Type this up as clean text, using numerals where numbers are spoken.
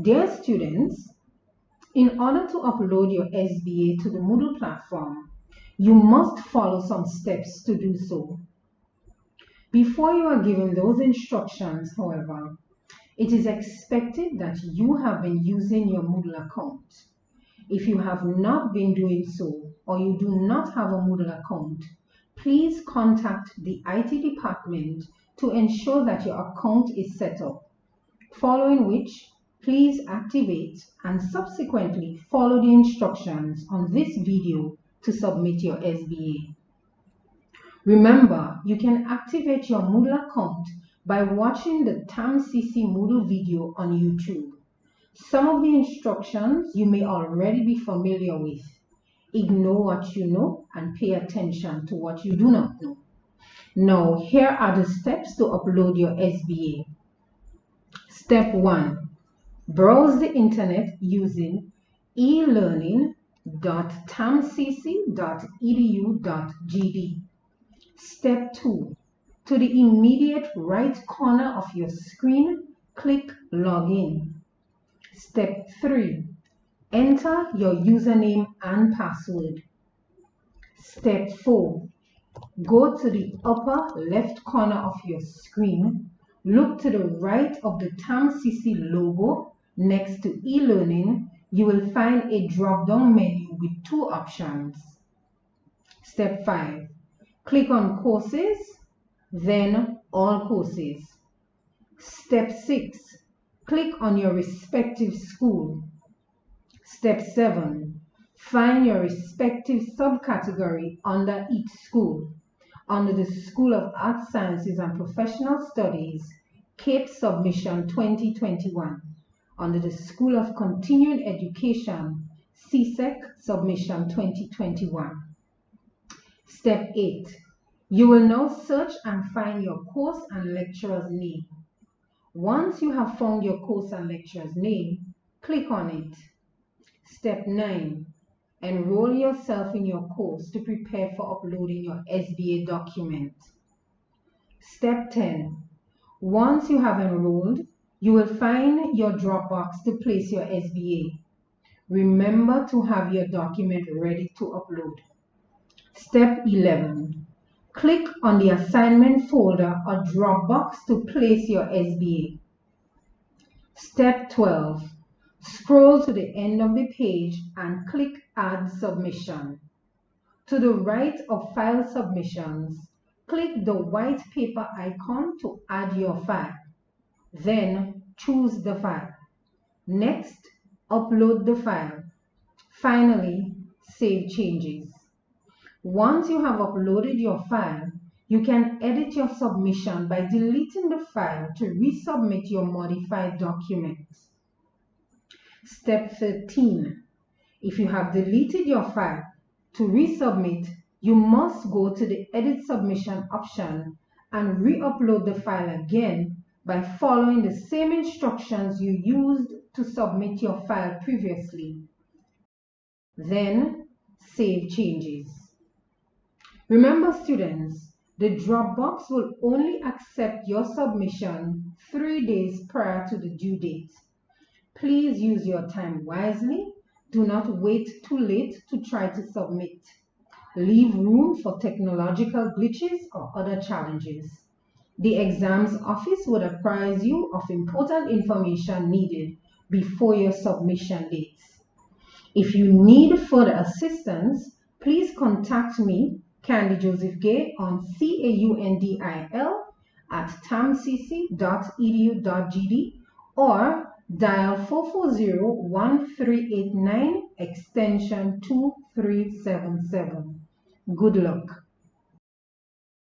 Dear students, in order to upload your SBA to the Moodle platform, you must follow some steps to do so. Before you are given those instructions, however, it is expected that you have been using your Moodle account. If you have not been doing so, or you do not have a Moodle account, please contact the IT department to ensure that your account is set up, following which, please activate and subsequently follow the instructions on this video to submit your SBA. Remember, you can activate your Moodle account by watching the TAMCC Moodle video on YouTube. Some of the instructions you may already be familiar with. Ignore what you know and pay attention to what you do not know. Now, here are the steps to upload your SBA. Step 1. Browse the internet using elearning.tamcc.edu.gd. Step 2. To the immediate right corner of your screen, click Login. Step 3. Enter your username and password. Step 4. Go to the upper left corner of your screen. Look to the right of the TAMCC logo next to e-learning. You will find a drop-down menu with two options. Step 5. Click on Courses, then All Courses. Step 6. Click on your respective school. Step 7. Find your respective subcategory under each school. Under the School of Arts, Sciences and Professional Studies, CAPE Submission 2021. Under the School of Continuing Education, CSEC Submission 2021. Step 8. You will now search and find your course and lecturer's name. Once you have found your course and lecturer's name, click on it. Step 9. Enroll yourself in your course to prepare for uploading your SBA document. Step 10. Once you have enrolled, you will find your drop box to place your SBA. Remember to have your document ready to upload. Step 11. Click on the assignment folder or Dropbox to place your SBA. Step 12. Scroll to the end of the page and click Add Submission. To the right of File Submissions, click the white paper icon to add your file. Then choose the file. Next, upload the file. Finally, save changes. Once you have uploaded your file, you can edit your submission by deleting the file to resubmit your modified document. Step 13. If you have deleted your file, to resubmit, you must go to the Edit Submission option and re-upload the file again by following the same instructions you used to submit your file previously. Then, save changes. Remember, students, the Dropbox will only accept your submission 3 days prior to the due date. Please use your time wisely. Do not wait too late to try to submit. Leave room for technological glitches or other challenges. The exams office would apprise you of important information needed before your submission dates. If you need further assistance, please contact me, Candy Joseph Gay, on caundil@tamcc.edu.gd or dial 440-1389 extension 2377. Good luck.